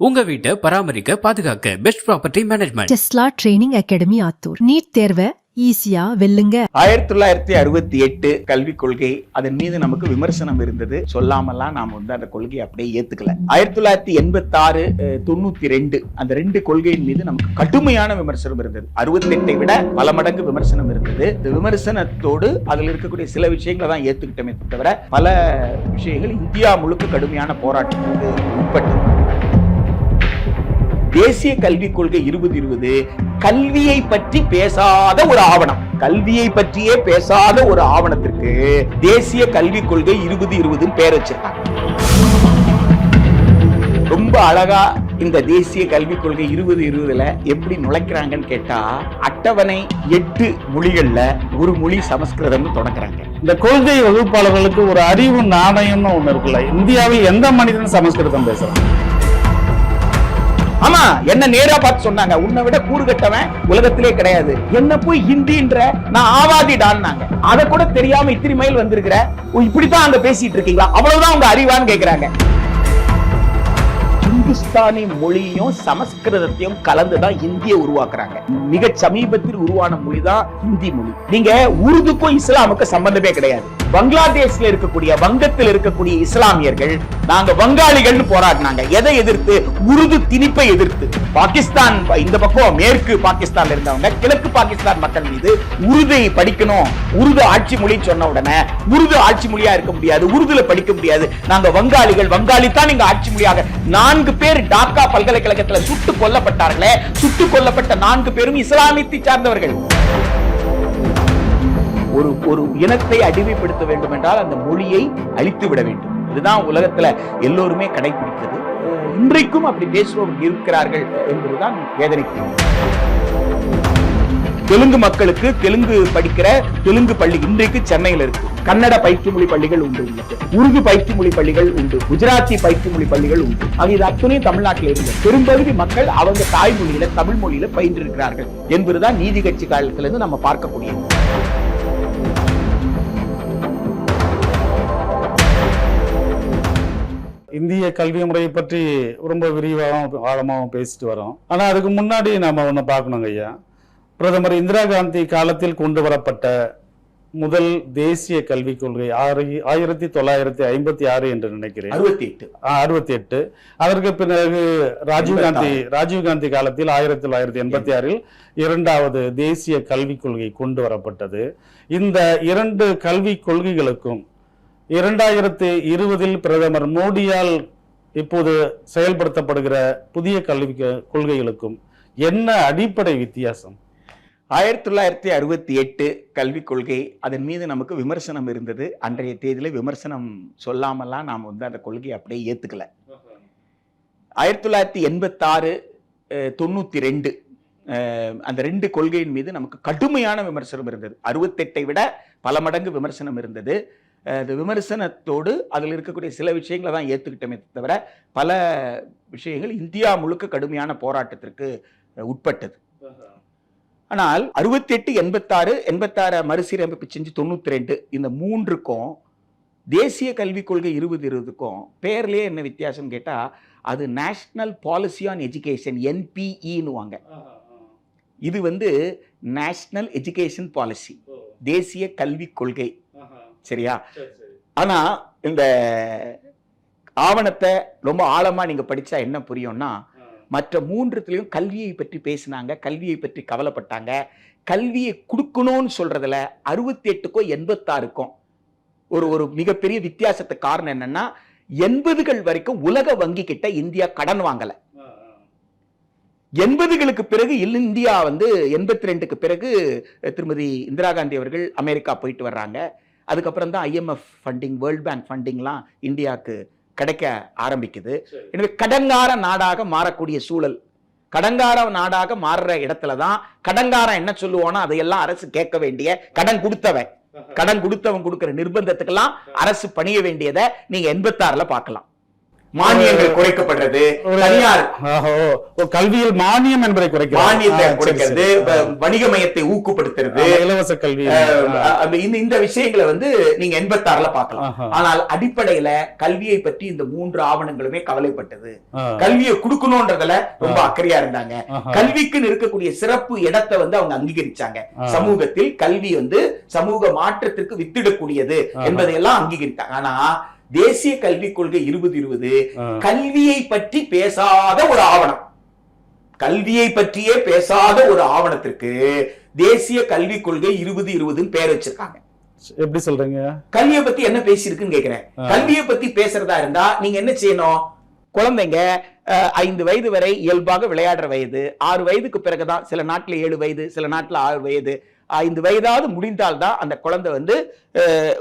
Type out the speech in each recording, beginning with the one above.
உங்க வீட்டை பராமரிக்க பாதுகாக்க best property management. Tesla training academy Attur. NEET தேர்வை ஈஸியா வெல்லுங்க. 1968 கல்விக் கொள்கை, அதன் மீது நமக்கு விமர்சனம் இருந்தது. சொல்லாமலாம் நாம அந்த கொள்கையை அப்படியே ஏத்துக்கல. 1986 92 அந்த 2 கொள்கையின் மீது நமக்கு கடுமையான விமர்சனம் இருந்தது. 68 விட பல மடங்கு விமர்சனம் இருந்தது. இந்த விமர்சனத்தோடு அதில் இருக்கக்கூடிய சில விஷயங்களை தான் ஏத்துக்கிட்டோமே தவிர பல விஷயங்கள் இந்தியா முழுக்க கடுமையான போராட்டத்துக்கு உட்பட்டது. தேசிய கல்விக் கொள்கை 2020 கல்வியை பற்றி பேசாத ஒரு ஆவணம். கல்வியை பற்றியே பேசாத ஒரு ஆவணத்திற்கு தேசிய கல்விக் கொள்கை 2020 பேர் வச்சிருக்காங்க. ரொம்ப அழகா இந்த தேசிய கல்விக் கொள்கை 2020 எப்படி நுழைக்கிறாங்கன்னு கேட்டா, அட்டவணை 8 மொழிகள்ல ஒரு மொழி சமஸ்கிருதம்னு தொடங்குறாங்க. இந்த கொள்கை வகுப்பாளர்களுக்கு ஒரு அறிவு நாணயம்னு ஒண்ணு இருக்குல்ல, இந்தியாவில் எந்த மனிதனும் சமஸ்கிருதம் பேசுறாங்க? ஆமா, என்ன நேரா பார்த்து சொன்னாங்க, உன்னை விட கூறுகட்டவன் உலகத்திலே கிடையாது, என்ன போய் ஹிந்தின்ற, நான் ஆவாதிடான்னாங்க. அதை கூட தெரியாம இத்திரி மைல் வந்திருக்கிற, இப்படித்தான் அங்க பேசிட்டு இருக்கீங்களா, அவ்வளவுதான் உங்க அறிவான்னு கேக்குறாங்க. இந்துஸ்தானி மொழியும் சமஸ்கிருதத்தையும் கலந்துதான் இந்தியை உருவாக்குறாங்க. மிக சமீபத்தில் உருவான மொழிதான் ஹிந்தி மொழி. நீங்க உருதுக்கும் இஸ்லாமுக்கும் சம்பந்தமே கிடையாது. பங்களாதேஷ்ல இருக்கக்கூடிய, வங்கத்தில் இருக்கக்கூடிய இஸ்லாமியர்கள் நாங்க வங்காளிகள்னு போராடினாங்க. எதை எதிர்த்து? உருது திணிப்பை எதிர்த்து. பாகிஸ்தான் இந்த பக்கம் மேற்கு பாகிஸ்தான்ல இருந்தவங்க கிழக்கு பாகிஸ்தான் மக்கள் மீது உருதை படிக்கணும், உருது ஆட்சி மொழி சொன்ன உடனே உருது ஆட்சி மொழியா இருக்க முடியாது, உருதுல படிக்க முடியாது, நாங்க வங்காளிகள், வங்காளி தான் இங்க ஆட்சி மொழியாக. 4 பேர் டாக்கா பல்கலைக்கழகத்தில் சுட்டுக் கொல்லப்பட்டார்களே, சுட்டுக் கொல்லப்பட்ட 4 பேரும் இஸ்லாமியத்தை சார்ந்தவர்கள். ஒரு இனத்தை அடிமைப்படுத்த வேண்டும் என்றால் அந்த மொழியை அழித்து விட வேண்டும். இதுதான் உலகத்துல எல்லோருமே கடைபிடித்தது. இன்றைக்கும் அப்படி பேசுபவர்கள் இருக்கிறார்கள் என்பதுதான் வேதனைக்கு. தெலுங்கு மக்களுக்கு தெலுங்கு படிக்கிற தெலுங்கு பள்ளி இன்றைக்கு சென்னையில் இருக்கு. கன்னட பயிற்று மொழி பள்ளிகள் உண்டு, உருது பயிற்று மொழி பள்ளிகள் உண்டு, குஜராத்தி பயிற்று மொழி பள்ளிகள் உண்டு. இது அத்துணையும் தமிழ்நாட்டில் இருந்து பெரும்பகுதி மக்கள் அவங்க தாய்மொழியில தமிழ் மொழியில பயின்றிருக்கிறார்கள் என்பதுதான் நீதி கட்சி காலத்திலிருந்து நம்ம பார்க்கக்கூடியது. இந்திய கல்வி முறையை பற்றி ரொம்ப விரிவாகவும் ஆழமாகவும் பேசிட்டு வரோம். ஆனா அதுக்கு முன்னாடி நாம ஒண்ணு பார்க்கணுங்க ஐயா. பிரதமர் இந்திரா காந்தி காலத்தில் கொண்டு வரப்பட்ட முதல் தேசிய கல்விக் கொள்கை 1956 என்று நினைக்கிறேன். 68. அதற்கு பிறகு ராஜீவ்காந்தி காலத்தில் 1986 இரண்டாவது தேசிய கல்விக் கொள்கை கொண்டு வரப்பட்டது. இந்த 2 கல்விக் கொள்கைகளுக்கும் 2020 பிரதமர் மோடியால் இப்போது செயல்படுத்தப்படுகிற புதிய கல்வி கொள்கைகளுக்கும் என்ன அடிப்படை வித்தியாசம்? 1968 கல்விக் கொள்கை, அதன் மீது நமக்கு விமர்சனம் இருந்தது. அன்றைய தேதியில விமர்சனம் சொல்லாமலாம் நாம் அந்த கொள்கையை அப்படியே ஏத்துக்கல. 1986 92 அந்த 2 கொள்கையின் மீது நமக்கு கடுமையான விமர்சனம் இருந்தது. 68 விட பல மடங்கு விமர்சனம் இருந்தது. அந்த விமர்சனத்தோடு அதில் இருக்கக்கூடிய சில விஷயங்களை தான் ஏத்துக்கிட்டோமே தவிர பல விஷயங்கள் இந்தியா முழுக்க கடுமையான போராட்டத்திற்கு உட்பட்டது. ஆனால் 68, 86 மறுசீரமைப்பு செஞ்சு 92 இந்த 3க்கும் தேசிய கல்விக் கொள்கை 2020க்கும் பேர்லயே என்ன வித்தியாசம் கேட்டா, அது நேஷனல் பாலிசி ஆன் எஜுகேஷன், NPEன்னுவாங்க. இது நேஷனல் எஜுகேஷன் பாலிசி, தேசிய கல்விக் கொள்கை. சரியா? ஆனா இந்த ஆவணத்தை ரொம்ப ஆழமா நீங்க படிச்சா என்ன புரியும்னா, மற்ற 3த்துலயும் கல்வியை பற்றி பேசினாங்க, கல்வியை பற்றி கவலைப்பட்டாங்க. கல்வியை கொடுக்கணும்னு சொல்றதுல 68க்கும் 86க்கும் ஒரு மிகப்பெரிய வித்தியாசத்துக்கு காரணம் என்னன்னா, 80கள் வரைக்கும் உலக வங்கி கிட்ட இந்தியா கடன் வாங்கல. 80களுக்கு பிறகு இந்தியா 82க்கு பிறகு திருமதி இந்திரா காந்தி அவர்கள் அமெரிக்கா போயிட்டு வர்றாங்க. அதுக்கப்புறம் தான் IMF ஃபண்டிங், வேர்ல்ட் பேங்க் ஃபண்டிங்லாம் இந்தியாவுக்கு கிடைக்க ஆரம்பிக்குது. எனவே கடங்கார நாடாக மாறக்கூடிய சூழல், கடங்கார நாடாக மாறுற இடத்துலதான் கடங்காரன் என்ன சொல்லுவானோ அதையெல்லாம் அரசு கேட்க வேண்டிய, கடன் கொடுத்தவன் கொடுக்கிற நிர்பந்தத்துக்கெல்லாம் அரசு பணிய வேண்டியதை நீங்க 86ல பார்க்கலாம். மானியங்கள் குறைக்கப்படுறது, ஒரு- தனியார் கல்வியில் மானியம் என்பதை மானியத்தை குறைக்கிறது. குறைக்கிறது, வணிக மையத்தை ஊக்கப்படுத்துறது, இலவச கல்வி. இந்த விஷயங்களை வந்து நீங்க 86ல பார்க்கலாம். ஆஹா. ஆனால் அடிப்படையில கல்வியை பற்றி இந்த 3 ஆவணங்களுமே கவலைப்பட்டது. ஆ. கல்வியை கொடுக்கணும்ன்றதுல ரொம்ப அக்கறையா இருந்தாங்க. ஆஹா. கல்விக்குன்னு இருக்கக்கூடிய சிறப்பு இடத்தை வந்து அவங்க அங்கீகரிச்சாங்க. சமூகத்தில் கல்வி வந்து சமூக மாற்றத்திற்கு வித்திடக்கூடியது என்பதையெல்லாம் அங்கீகரித்தாங்க. ஆனா தேசிய கல்விக் கொள்கை 2020 கல்வியை பற்றி பேசாத ஒரு ஆவணம். கல்வியை பற்றியே பேசாத ஒரு ஆவணத்திற்கு தேசிய கல்விக் கொள்கை 2020 பேர் வச்சிருக்காங்க. எப்படி சொல்றீங்க? கல்வியை பத்தி என்ன பேசியிருக்குன்னு கேக்குறேன். கல்வியை பத்தி பேசுறதா இருந்தா நீங்க என்ன செய்யணும்? குழந்தைங்க 5 வயது வரை இயல்பாக விளையாடுற வயது, 6 வயதுக்கு பிறகுதான், சில நாட்டுல 7 வயது, சில நாட்டுல 6 வயது, 5 வயதாவது முடிந்தால்தான் அந்த குழந்தை வந்து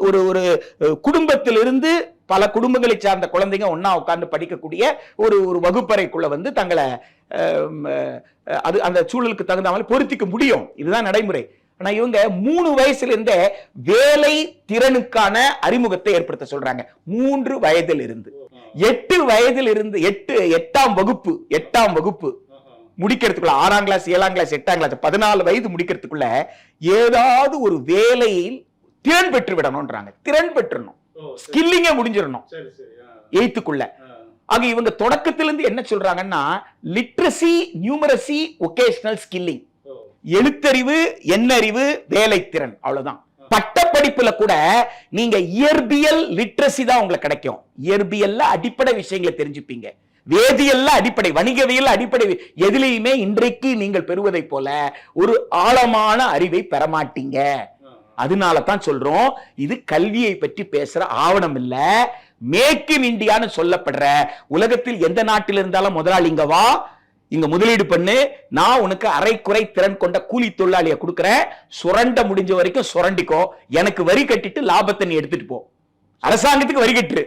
ஒரு ஒரு குடும்பத்திலிருந்து பல குடும்பங்களை சார்ந்த குழந்தைங்க ஒன்னா உட்கார்ந்து படிக்கக்கூடிய ஒரு ஒரு வகுப்பறைக்குள்ள வந்து தங்களை அது அந்த சூழலுக்கு தகுந்த மாதிரி பொருத்திக்க முடியும். இதுதான் நடைமுறை. ஆனா இவங்க 3 வயசுல இருந்தே வேலை திறனுக்கான அறிமுகத்தை ஏற்படுத்த சொல்றாங்க. 3 வயதில் இருந்து 8 வயதில் இருந்து 8ஆம் வகுப்பு முடிக்கிறதுக்குள்ள 6ஆம் கிளாஸ் 7ஆம் கிளாஸ் 8ஆம் கிளாஸ் 14 வயது முடிக்கிறதுக்குள்ள ஏதாவது ஒரு வேலையில் திறன் பெற்று விடணும்ன்றாங்க. திறன் பெற்றணும், ஸ்கில்லிங்க முடிஞ்சிடணும் 8க்குள்ள. ஆக இவங்க தொடக்கத்திலிருந்து என்ன சொல்றாங்கன்னா லிட்ரசி, நியூமரசி, ஒகேஷனல் ஸ்கில்லிங், எழுத்தறிவு, எண்ணறிவு, வேலை திறன், அவ்வளவுதான். பட்டப்படிப்புல கூட நீங்க இயற்பியல் லிட்ரசி தான் உங்களுக்கு கிடைக்கும். இயற்பியல்ல அடிப்படை விஷயங்களை தெரிஞ்சுப்பீங்க. வேதியல்ல அடிப்படை, வணிகவியல் அடிப்படை, எதிலையுமே இன்றைக்கு நீங்கள் பெறுவதை போல ஒரு ஆழமான அறிவை பெறமாட்டீங்க. அதனால தான் சொல்றோம், இது கல்வியை பற்றி பேசுற ஆவணம் இல்ல. மேக் இன் இந்தியான்னு சொல்லப்படுற உலகத்தில் எந்த நாட்டில் இருந்தாலும் முதலாளி இங்க வா, இங்க முதலீடு பண்ணு, நான் உனக்கு அரைக்குறை திறன் கொண்ட கூலி தொழிலாளியை கொடுக்கிறேன், சுரண்ட முடிஞ்ச வரைக்கும் சுரண்டிக்கோ, எனக்கு வரி கட்டிட்டு லாபத்தை நீ எடுத்துட்டு போ, அரசாங்கத்துக்கு வரி கட்டு,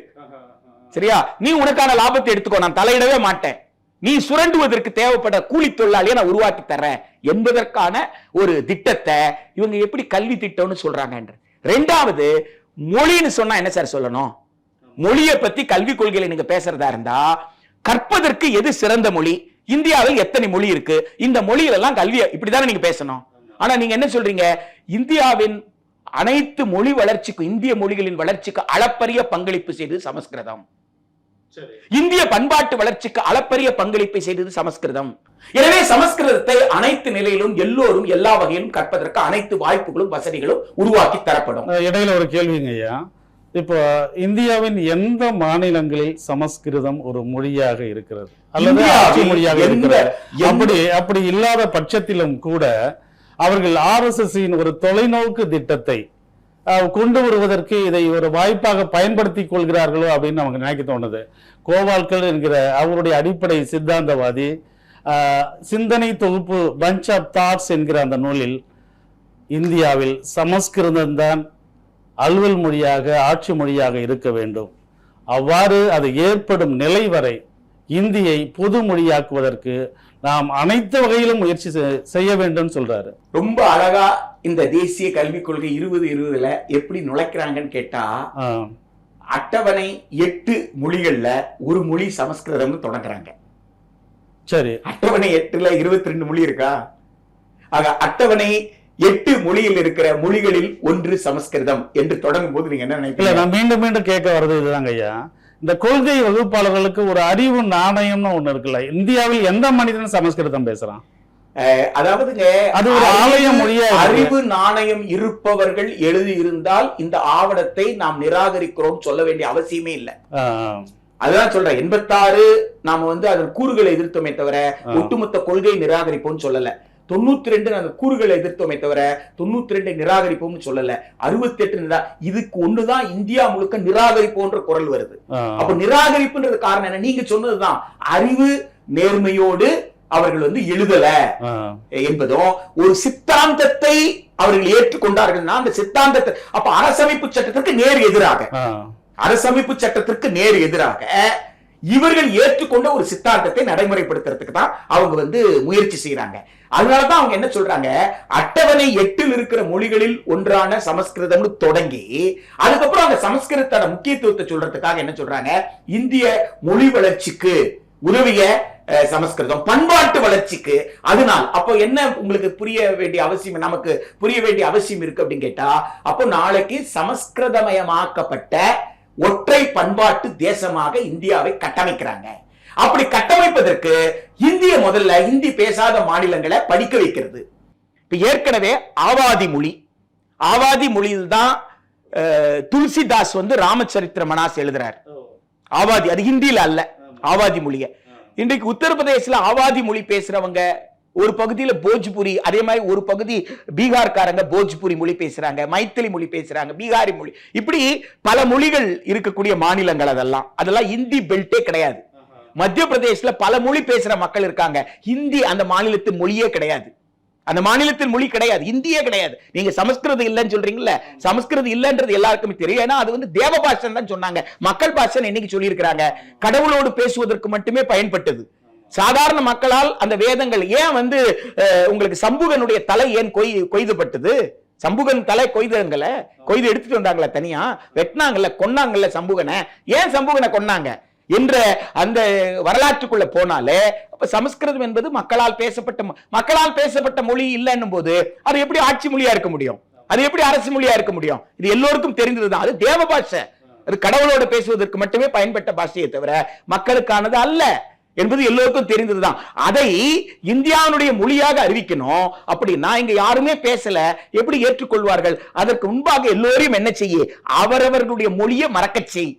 சரியா? நீ உனக்கான லாபத்தை எடுத்துக்கோ, நான் தலையிடவே மாட்டேன், நீ சுரண்டுவதற்கு தேவைப்பட கூலி தொழிலாளியை நான் உருவாக்கி தரேன் என்பதற்கான ஒரு திட்டத்தை இவங்க எப்படி கல்வி திட்டம்னு சொல்றாங்க. ரெண்டாவது, மொழின்னு சொன்னா என்ன சார் சொல்லணும்? மொழியை பத்தி கல்விக் கொள்கையில நீங்க பேசுறதா இருந்தா கற்பதற்கு எது சிறந்த மொழி, இந்தியாவில் எத்தனை மொழி இருக்கு, இந்த மொழியில எல்லாம் கல்வி இப்படிதானே நீங்க பேசணும். ஆனா நீங்க என்ன சொல்றீங்க? இந்தியாவின் அனைத்து மொழி வளர்ச்சிக்கு, இந்திய மொழிகளின் வளர்ச்சிக்கு அளப்பரிய பங்களிப்பு செய்தது சமஸ்கிருதம். இந்திய பண்பாட்டு வளர்ச்சிக்கு அளப்பரிய பங்களிப்பை செய்தது சமஸ்கிருதம். எனவே சமஸ்கிருதத்தை அனைத்து நிலையிலும் எல்லோரும் எல்லா வகையிலும் கற்பதற்கு அனைத்து வாய்ப்புகளும் வசதிகளும் உருவாக்கி தரப்படும். இடையில ஒரு கேள்விங்க ஐயா, இப்போ இந்தியாவின் எந்த மாநிலங்களில் சமஸ்கிருதம் ஒரு மொழியாக இருக்கிறது அல்லது ஆட்சி மொழியாக இருக்கிறது? அப்படி இல்லாத பட்சத்திலும் கூட அவர்கள் RSSன் ஒரு தொலைநோக்கு திட்டத்தை கொண்டு வருவதற்கு இதை ஒரு வாய்ப்பாக பயன்படுத்தி கொள்கிறார்களோ அப்படின்னு நமக்கு நினைக்க தோணுது. கோவால்கர் என்கிற அவருடைய அடிப்படை சித்தாந்தவாதி சிந்தனை தொகுப்பு பஞ்ச் ஆஃப் தாட்ஸ் என்கிற அந்த நூலில் இந்தியாவில் சமஸ்கிருதம் தான் அலுவல் மொழியாக, ஆட்சி மொழியாக இருக்க வேண்டும், அவ்வாறு அது ஏற்படும் நிலை வரை இந்தியை பொது மொழியாக்குவதற்கு நாம் அனைத்து வகையிலும் முயற்சி செய்ய வேண்டும் சொல்றாரு. ரொம்ப அழகா இந்த தேசிய கல்விக் கொள்கை 2020 எப்படி நுழைக்கிறாங்கன்னு கேட்டா, அட்டவணை 8 மொழிகள்ல ஒரு மொழி சமஸ்கிருதம்னு தொடங்குறாங்க. சரி, அட்டவணை 8ல 22 மொழி இருக்கா? ஆக அட்டவணை 8 மொழியில் இருக்கிற மொழிகளில் ஒன்று சமஸ்கிருதம் என்று தொடங்கும் போது நீங்க என்ன நினைக்கிறீங்க? நான் மீண்டும் மீண்டும் கேட்க வர்றது இதுதாங்க ஐயா, இந்த கொள்கை வகுப்பாளர்களுக்கு ஒரு அறிவு நாணயம்னு ஒண்ணு இருக்குல்ல, இந்தியாவில் எந்த மனிதனும் சமஸ்கிருதம் பேசுறான்? அதாவதுங்க, அது ஒரு ஆலய மொழியா, அறிவு நாணயம் இருப்பவர்கள் எழுதி இருந்தால் இந்த ஆவணத்தை நாம் நிராகரிக்கிறோம் சொல்ல வேண்டிய அவசியமே இல்லை. அதுதான் சொல்றேன். 86 நாம வந்து அதன் கூறுகளை எதிர்த்தோமே தவிர ஒட்டுமொத்த கொள்கை நிராகரிப்போம்னு சொல்லல. 92 அந்த கூறுகளை எதிர்த்தோமே தவிர 92 நிராகரிப்போம்னு சொல்லல. 68 இதுக்கு ஒண்ணுதான் இந்தியா முழுக்க நிராகரிப்போன்ற குரல் வருது. அப்ப நிராகரிப்புன்றது காரணம் என்ன? நீங்க சொன்னதுதான், அறிவு நேர்மையோடு அவர்கள் வந்து எழுதல என்பதும், ஒரு சித்தாந்தத்தை அவர்கள் ஏற்றுக்கொண்டார்கள். அந்த சித்தாந்தத்தை அப்ப அரசமைப்பு சட்டத்திற்கு நேர் எதிராக, அரசமைப்பு சட்டத்திற்கு நேர் எதிராக இவர்கள் ஏற்றுக்கொண்ட ஒரு சித்தாந்தத்தை நடைமுறைப்படுத்துறதுக்கு தான் அவங்க வந்து முயற்சி செய்யறாங்க. அதனாலதான் அவங்க என்ன சொல்றாங்க, அட்டவணை 8 இருக்கிற மொழிகளில் ஒன்றான சமஸ்கிருதம்னு தொடங்கி அதுக்கப்புறம் அந்த சமஸ்கிருதத்தோட முக்கியத்துவத்தை சொல்றதுக்காக என்ன சொல்றாங்க, இந்திய மொழி வளர்ச்சிக்கு உதவிய சமஸ்கிருதம், பண்பாட்டு வளர்ச்சிக்கு. அதனால் அப்போ என்ன உங்களுக்கு புரிய வேண்டிய அவசியம், நமக்கு புரிய வேண்டிய அவசியம் இருக்கு அப்படின்னு கேட்டா, அப்போ நாளைக்கு சமஸ்கிருதமயமாக்கப்பட்ட ஒற்றை பண்பாட்டு தேசமாக இந்தியாவை கட்டமைக்கிறாங்க. அப்படி கட்டமைப்பதற்கு இந்திய முதல்ல இந்தி பேசாத மாநிலங்களை படிக்க வைக்கிறது. இப்ப ஏற்கனவே ஆவாதி மொழியில் தான் துளசிதாஸ் வந்து ராமச்சரித்திர மனாஸ் எழுதுறார். ஆவாதி, அது ஹிந்தியில அல்ல, ஆவாதி மொழிய. இன்றைக்கு உத்தரப்பிரதேசல ஆவாதி மொழி பேசுறவங்க ஒரு பகுதியில போஜ்புரி, அதே மாதிரி ஒரு பகுதி பீகார்காரங்க போஜ்புரி மொழி பேசுறாங்க, மைத்திலி மொழி பேசுறாங்க, பீகாரி மொழி, இப்படி பல மொழிகள் இருக்கக்கூடிய மாநிலங்கள். அதெல்லாம் இந்தி பெல்ட்டே கிடையாது. மத்திய பிரதேசல பல மொழி பேசுற மக்கள் இருக்காங்க, ஹிந்தி அந்த மாநிலத்தின் மொழியே கிடையாது, அந்த மாநிலத்தின் மொழி கிடையாது, இந்தியே கிடையாது. நீங்க சமஸ்கிருதம் இல்லைன்னு சொல்றீங்கல்ல, சமஸ்கிருதம் இல்லைன்றது எல்லாருக்குமே தெரியும். ஏன்னா அது வந்து தேவ பாஷை தான் சொன்னாங்க, மக்கள் பாஷை என்னைக்கு சொல்லி இருக்கிறாங்க, கடவுளோடு பேசுவதற்கு மட்டுமே பயன்பட்டது. சாதாரண மக்களால் அந்த வேதங்கள் ஏன் வந்து உங்களுக்கு சம்புகனுடைய தலை ஏன் கொய்துபட்டது, சம்புகன் தலை கொய்து எடுத்துட்டு வந்தாங்களா, தனியா வெட்டினாங்கல்ல, கொன்னாங்கல்ல சம்புகனை, ஏன் சம்புகனை கொன்னாங்க என்ற அந்த வரலாற்றுக்குள்ள போனாலே அப்ப சமஸ்கிருதம் என்பது மக்களால் பேசப்பட்ட மொழி இல்லைன்னும் போது அது எப்படி ஆட்சி மொழியா இருக்க முடியும், அது எப்படி அரசு மொழியா இருக்க முடியும்? இது எல்லோருக்கும் தெரிந்ததுதான். அது தேவ பாஷை, அது கடவுளோடு பேசுவதற்கு மட்டுமே பயன்பட்ட பாஷையை தவிர மக்களுக்கானது அல்ல என்பது எல்லோருக்கும் தெரிந்ததுதான். அதை இந்தியாவுடைய மொழியாக அறிவிக்கணும் அப்படின்னா இங்க யாருமே பேசல, எப்படி ஏற்றுக்கொள்வார்கள்? அதற்கு முன்பாக எல்லோரையும் என்ன செய்ய, அவரவர்களுடைய மொழியை மறக்க செய்.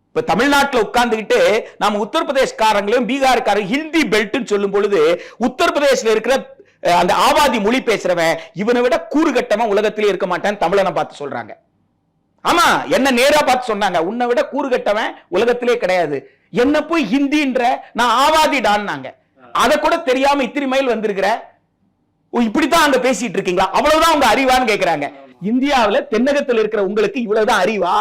இப்ப தமிழ்நாட்டில் உட்கார்ந்துகிட்டு நாம உத்தரப்பிரதேசக்காரங்களையும் பீகார்காரங்க ஹிந்தி பெல்ட் சொல்லும் பொழுது, உத்தரப்பிரதேசல இருக்கிற அந்த ஆவாதி மொழி பேசுறவன் இவனை விட கூறுகட்டமா உலகத்திலே இருக்க மாட்டான்னு தமிழனை பார்த்து சொல்றாங்க. ஆமா, என்ன நேரா பார்த்து சொன்னாங்க, உன்னை விட கூறுகட்டவன் உலகத்திலே கிடையாது, என்ன போய் ஹிந்தின்ற, நான் ஆவாதிடான்னாங்க. அதை கூட தெரியாம இத்திரி மைல் வந்திருக்கிற, இப்படித்தான் அங்க பேசிட்டு இருக்கீங்களா, அவ்வளவுதான் உங்க அறிவான்னு கேக்குறாங்க. இந்தியாவில தென்னகத்தில் இருக்கிற உங்களுக்கு இவ்வளவுதான் அறிவா?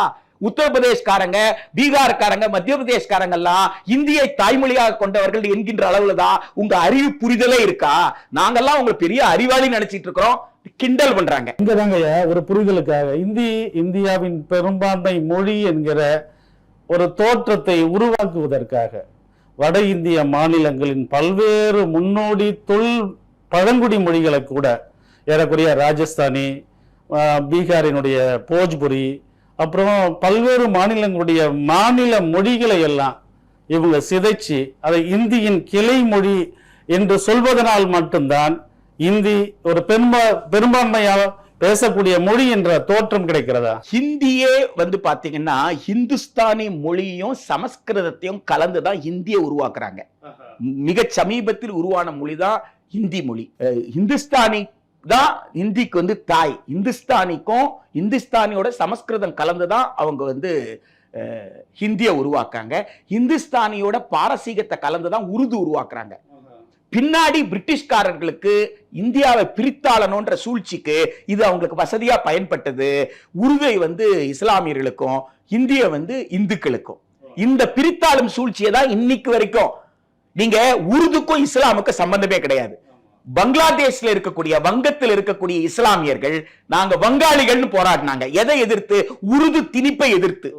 உத்தரப்பிரதேசக்காரங்க, பீகார்காரங்க, மத்திய பிரதேசக்காரங்க எல்லாம் இந்தியை தாய்மொழியாக கொண்டவர்கள் என்கின்ற அளவுலதான் உங்க அறிவு புரிதலே இருக்கா? நாங்கெல்லாம் உங்க பெரிய அறிவாளி நினைச்சிட்டு இருக்கிறோம், கிண்டல் பண்றாங்க. இங்கதாங்க ஒரு புரிதலுக்காக இந்தியாவின் பெரும்பான்மை மொழி என்கிற ஒரு தோற்றத்தை உருவாக்குவதற்காக வட இந்திய மாநிலங்களின் பல்வேறு முன்னோடி பழங்குடி மொழிகளை கூட, ஏறக்குறைய ராஜஸ்தானி, பீகாரினுடைய போஜ்புரி, அப்புறம் பல்வேறு மாநிலங்களுடைய மாநில மொழிகளை எல்லாம் இவங்க சிதைச்சு அதை இந்தியின் கிளை மொழி என்று சொல்வதனால் மட்டும்தான் இந்தி ஒரு பெரும்பான்மையாக பேசக்கூடிய மொழி என்ற தோற்றம் கிடைக்கிறதா? ஹிந்தியே வந்து பாத்தீங்கன்னா ஹிந்துஸ்தானி மொழியும் சமஸ்கிருதத்தையும் கலந்துதான் ஹிந்தியை உருவாக்குறாங்க. மிக சமீபத்தில் உருவான மொழிதான் ஹிந்தி மொழி. ஹிந்துஸ்தானி தான் இந்திக்கு வந்து தாய். இந்துஸ்தானியோட சமஸ்கிருதம் கலந்துதான் அவங்க வந்து ஹிந்தியை உருவாக்காங்க. இந்துஸ்தானியோட பாரசீகத்தை கலந்துதான் உருது உருவாக்குறாங்க. பின்னாடி பிரிட்டிஷ்காரர்களுக்கு இந்தியாவை பிரித்தாளணுன்ற சூழ்ச்சிக்கு இது அவங்களுக்கு வசதியா பயன்பட்டது. உருதை வந்து இஸ்லாமியர்களுக்கும் இந்திய வந்து இந்துக்களுக்கும். இந்த பிரித்தாளும் சூழ்ச்சியை தான் இன்னைக்கு வரைக்கும். நீங்க உருதுக்கும் இஸ்லாமுக்கும் சம்பந்தமே கிடையாது. பங்களாதேஷ்ல இருக்கக்கூடிய, வங்கத்தில் இருக்கக்கூடிய இஸ்லாமியர்கள் நாங்க வங்காளிகள்னு போராடினாங்க. எதை எதிர்த்து? உருது திணிப்பை எதிர்த்து.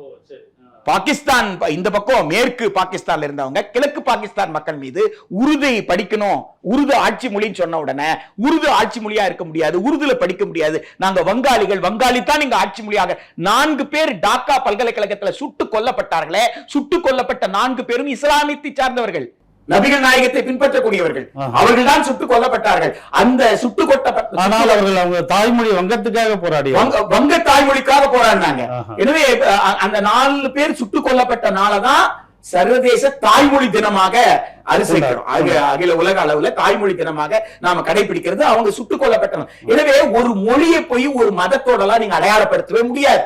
பாகிஸ்தான் இந்த பக்கம் மேற்கு பாகிஸ்தான்ல இருந்தவங்க கிழக்கு பாகிஸ்தான் மக்கள் மீது உருதை படிக்கணும், உருது ஆட்சி மொழின்னு சொன்ன உடனே உருது ஆட்சி மொழியா இருக்க முடியாது, உருதுல படிக்க முடியாது, நாங்க வங்காளிகள், வங்காளி தான் நீங்க ஆட்சி மொழியாக. 4 பேர் டாக்கா பல்கலைக்கழகத்துல சுட்டுக் கொல்லப்பட்டார்களே, சுட்டுக் கொல்லப்பட்ட 4 பேரும் இஸ்லாமியத்தை சார்ந்தவர்கள், நபிகள் நாயகத்தை பின்பற்றக்கூடியவர்கள். அவர்கள் தான் சுட்டுக் கொல்லப்பட்டார்கள். அந்த சுட்டுக் கொல்லப்பட்ட ஆனால் அவர்கள் அவங்க தாய்மொழி வங்கத்துக்காக போராடி வங்க தாய்மொழிக்காக போராடினாங்க. எனவே அந்த 4 பேர் சுட்டுக் கொல்லப்பட்ட நாளதான் சர்வதேச தாய்மொழி தினமாக அனுசரிக்கிறோம். அகில உலக அளவுல தாய்மொழி தினமாக நாம கடைபிடிக்கிறது. அவங்க சுட்டுக் கொல்லப்பட்ட. எனவே ஒரு மொழியை போய் ஒரு மதத்தோட எல்லாம் நீங்க அடையாளப்படுத்தவே முடியாது.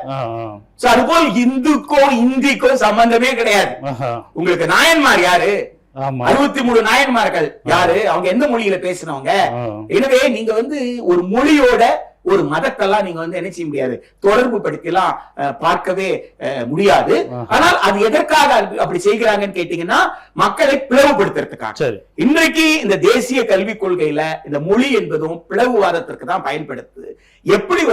அதுபோல் இந்துக்கோ இந்திக்கோ சம்பந்தமே கிடையாது. உங்களுக்கு நாயன்மார் யாரு? 63 நாயன்மார்கள் யாரு? அவங்க எந்த மொழியில பேசினவங்க? எனவே நீங்க வந்து ஒரு மொழியோட ஒரு மதத்தெல்லாம் நீங்க என்ன செய்ய முடியாது, தொடர்பு படுத்திலாம் பார்க்கவே முடியாது. ஆனால் அது எதற்காக அப்படி செய்கிறாங்கன்னு கேட்டீங்கன்னா மக்களை பிளவுபடுத்துறதுக்காக. இன்றைக்கு இந்த தேசிய கல்விக் கொள்கையில இந்த மொழி என்பதும் பிளவுவாதத்திற்கு தான் பயன்படுத்துது. எப்படி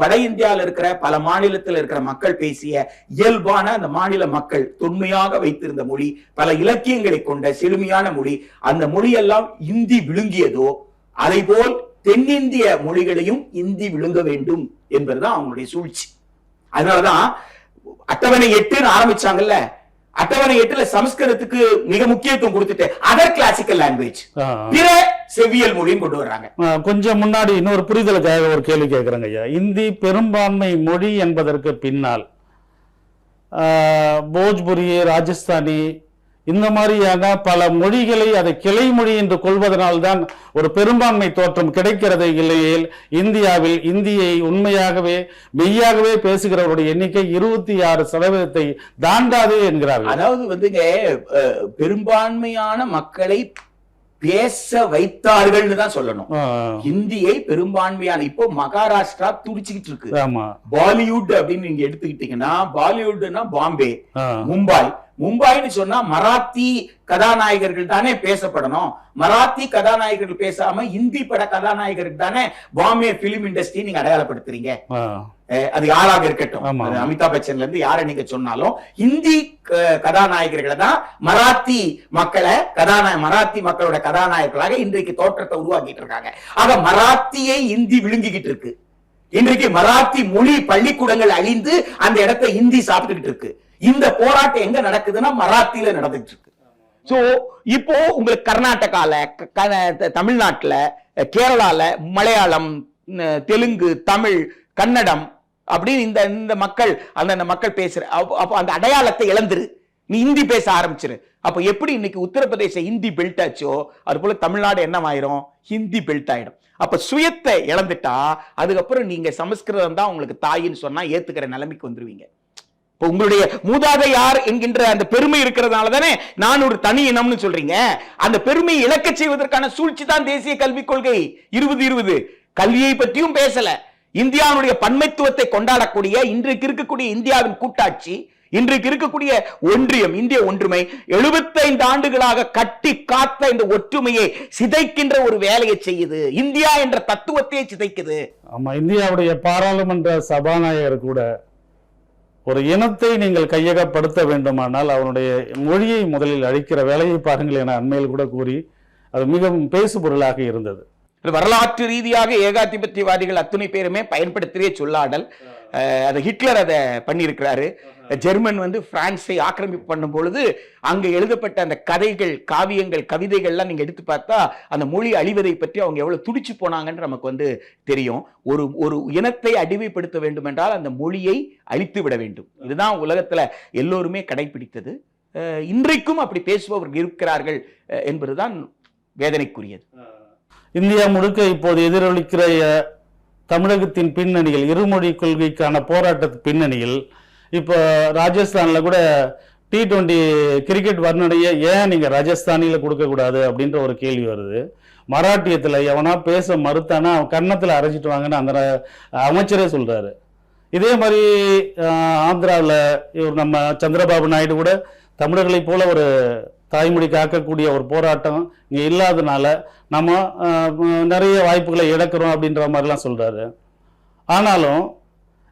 வட இந்தியாவில் இருக்கிற பல மாநிலத்தில் இருக்கிற மக்கள் பேசிய இயல்பான அந்த மாநில மக்கள் தொன்மையாக வைத்திருந்த மொழி, பல இலக்கியங்களை கொண்ட செழுமையான மொழி, அந்த மொழியெல்லாம் இந்தி விழுங்கியதோ அதை போல் தென்னிந்திய மொழிகளையும் இந்தி விழுங்க வேண்டும் என்பதுதான் அவங்களுடைய சூழ்ச்சி. அதனாலதான் அட்டவணை 8 ஆரம்பிச்சாங்கல்ல, அட்டவணை 8 சமஸ்கிருதத்துக்கு மிக முக்கியத்துவம் கொடுத்துட்டு அதர் கிளாசிக்கல் லாங்குவேஜ், பிற செவ்வியல் மொழியும் கொண்டு வர்றாங்க. கொஞ்சம் முன்னாடி இன்னொரு புரிதலுக்காக ஒரு கேள்வி கேட்கிறேங்க ஐயா. இந்தி பெரும்பான்மை மொழி என்பதற்கு பின்னால் போஜ்புரி, ராஜஸ்தானி இந்த மாதிரியான பல மொழிகளை அதை கிளை மொழி என்று கொள்வதனால்தான் ஒரு பெரும்பான்மை தோற்றம் கிடைக்கிறது. இல்லையேல் இந்தியாவில் இந்தியை உண்மையாகவே மெய்யாகவே பேசுகிறவருடைய எண்ணிக்கை 26% தாண்டாது என்கிறார்கள். அதாவது பெரும்பான்மையான மக்களை பேச வைத்தார்கள் தான் சொல்லணும். ஹிந்தியை பெரும்பான்மையான இப்போ மகாராஷ்டிரா துடிச்சுக்கிட்டு இருக்கு. பாலிவுட் அப்படின்னு நீங்க எடுத்துக்கிட்டீங்கன்னா, பாலிவுட்னா பாம்பே, மும்பாய்னு சொன்னா மராத்தி கதாநாயகர்கள் தானே பேசப்படணும். மராத்தி கதாநாயகர்கள் பேசாம இந்தி பட கதாநாயகர்கள் தானே பாம்பே பிலிம் இண்டஸ்ட்ரி நீங்க அடையாளப்படுத்துறீங்க. அது யாராக இருக்கட்டும், அமிதாப் பச்சன்ல இருந்து யாரை நீங்க சொன்னாலும் ஹிந்தி கதாநாயகர்களை தான் மராத்தி மராத்தி மக்களோட கதாநாயகர்களாக இன்றைக்கு தோற்றத்தை உருவாக்கிட்டு இருக்காங்க. ஆக மராத்தியை இந்தி விழுங்கிக்கிட்டு இருக்கு. இன்றைக்கு மராத்தி மொழி பள்ளிக்கூடங்கள் அழிந்து அந்த இடத்தை ஹிந்தி சாப்பிட்டுக்கிட்டு இருக்கு. இந்த போராட்டம் எங்க நடக்குதுன்னா மராத்தியில நடந்துட்டு இருக்கு. சோ இப்போ உங்களுக்கு கர்நாடகால, தமிழ்நாட்டுல, கேரளால மலையாளம், தெலுங்கு, தமிழ், கன்னடம் அப்படின்னு இந்த மக்கள் அந்த மக்கள் பேசுற அப்ப அந்த அடையாளத்தை இழந்துரு, நீ ஹிந்தி பேச ஆரம்பிச்சிரு. அப்ப எப்படி இன்னைக்கு உத்தரப்பிரதேச ஹிந்தி பெல்ட் ஆச்சோ அது போல தமிழ்நாடு என்னவாயிரும், ஹிந்தி பெல்ட் ஆயிடும். அப்ப சுயத்தை இழந்துட்டா அதுக்கப்புறம் நீங்க சமஸ்கிருதம் தான் உங்களுக்கு தாயின்னு சொன்னா ஏத்துக்கிற நிலைமைக்கு வந்துருவீங்க. இப்போ உங்களுடைய மூதாதை யார் என்கின்ற அந்த பெருமை இருக்கிறதுனால தானே நான் ஒரு தனி இனம்னு சொல்றீங்க. அந்த பெருமையை இழக்க செய்வதற்கான சூழ்ச்சி தான் தேசிய கல்விக் கொள்கை 2020. கல்வியை பற்றியும் பேசல. இந்தியாவுடைய பன்மைத்துவத்தை கொண்டாடக்கூடிய இன்றைக்கு இருக்கக்கூடிய இந்தியாவின் கூட்டாட்சி, இன்றைக்கு இருக்கக்கூடிய ஒன்றியம், இந்திய ஒன்றுமை 75 ஆண்டுகளாக கட்டி காத்த இந்த ஒற்றுமையை சிதைக்கின்ற ஒரு வேலையை செய்யுது. இந்தியா என்ற தத்துவத்தையே சிதைக்குது. ஆமா, இந்தியாவுடைய பாராளுமன்ற சபாநாயகர் கூட ஒரு இனத்தை நீங்கள் கையகப்படுத்த வேண்டுமானால் அவனுடைய மொழியை முதலில் அழிக்கிற வேலையை பாருங்கள் என அண்மையில் கூட கூறி அது மிகவும் பேசு பொருளாக இருந்தது. வரலாற்று ரீதியாக ஏகாதிபத்தியவாதிகள் அத்துணை பேருமே பயன்படுத்திய சொல்லாடல். அது ஹிட்லர் அதை பண்ணியிருக்கிறாரு. ஜெர்மன் பிரான்ஸை ஆக்கிரமிப்பு பண்ணும் பொழுது அங்க எழுதப்பட்ட அந்த கதைகள், காவியங்கள், கவிதைகள்லாம் நீங்க எடுத்து பார்த்தா அந்த மொழி அழிவதை பற்றி அவங்க எவ்வளவு துடிச்சு போனாங்கன்னு நமக்கு தெரியும். ஒரு இனத்தை அடிமைப்படுத்த வேண்டும் என்றால் அந்த மொழியை அழித்து விட வேண்டும். இதுதான் உலகத்துல எல்லோருமே கடைபிடித்தது. இன்றைக்கும் அப்படி பேசுபவர்கள் இருக்கிறார்கள் என்பதுதான் வேதனைக்குரியது. இந்தியா முழுக்க இப்போது எதிரொலிக்கிற தமிழகத்தின் பின்னணியில், இருமொழி கொள்கைக்கான போராட்டத்தின் பின்னணியில் இப்போ ராஜஸ்தான்ல கூட T20 கிரிக்கெட் வர்ணனையை ஏன் நீங்க ராஜஸ்தானில கொடுக்க கூடாது அப்படின்ற ஒரு கேள்வி வருது. மராட்டியத்துல எவனா பேச மறுத்தானா அவன் கன்னத்துல அரைச்சிட்டு வாங்கன்னு அந்த அமைச்சரே சொல்றாரு. இதே மாதிரி ஆந்திராவில் இவர் நம்ம சந்திரபாபு நாயுடு கூட தமிழர்களை போல ஒரு தாய்மொழி காக்கக்கூடிய ஒரு போராட்டம் இங்கே இல்லாதனால நம்ம நிறைய வாய்ப்புகளை இழக்கிறோம் அப்படின்ற மாதிரிலாம் சொல்றாரு. ஆனாலும்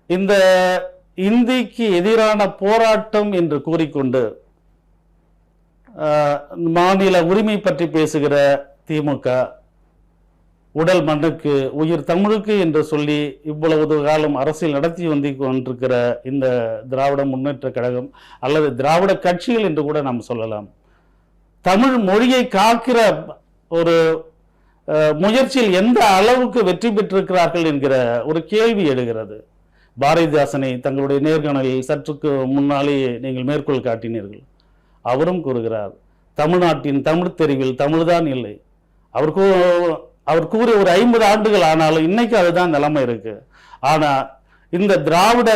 இந்த இந்திக்கு எதிரான போராட்டம் என்று கூறிக்கொண்டு மாநில உரிமை பற்றி பேசுகிற திமுக, உடல் மண்ணுக்கு உயிர் தமிழுக்கு என்று சொல்லி இவ்வளவு காலம் அரசியல் நடத்தி வந்து கொண்டிருக்கிற இந்த திராவிட முன்னேற்ற கழகம் அல்லது திராவிட கட்சிகள் என்று கூட நாம் சொல்லலாம், தமிழ் மொழியை காக்கிற ஒரு முயற்சியில் எந்த அளவுக்கு வெற்றி பெற்றிருக்கிறார்கள் என்கிற ஒரு கேள்வி எழுகிறது. பாரதிதாசனை தங்களுடைய நேர்காணலில் சற்றுக்கு முன்னாலே நீங்கள் மேற்கோள் காட்டினீர்கள். அவரும் கூறுகிறார், தமிழ்நாட்டின் தமிழ் தெரிவில் தமிழ்தான் இல்லை. அவர் கூறிய ஒரு 50 ஆண்டுகள் ஆனாலும் இன்னைக்கு அதுதான் நிலைமை இருக்கு. ஆனா இந்த திராவிட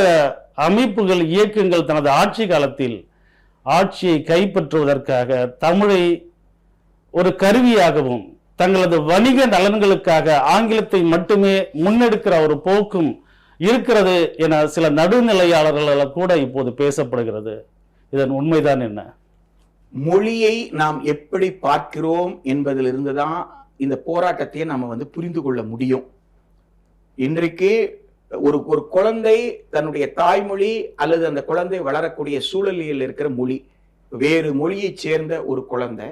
அமைப்புகள், இயக்கங்கள் தனது ஆட்சி காலத்தில் ஆட்சியை கைப்பற்றுவதற்காக தமிழை ஒரு கருவியாகவும் தங்களது வணிக நலன்களுக்காக ஆங்கிலத்தை மட்டுமே முன்னெடுக்கிற ஒரு போக்கும் இருக்கிறது என சில நடுநிலையாளர்களால் கூட இப்போது பேசப்படுகிறது. இதன் உண்மைதான் என்ன? மொழியை நாம் எப்படி பார்க்கிறோம் என்பதிலிருந்து தான் இந்த போராட்டத்தையே நாம புரிந்து கொள்ள முடியும். இன்றைக்கு ஒரு குழந்தை தன்னுடைய தாய்மொழி அல்லது அந்த குழந்தை வளரக்கூடிய சூழலில் இருக்கிற மொழி, வேறு மொழியைச் சேர்ந்த ஒரு குழந்தை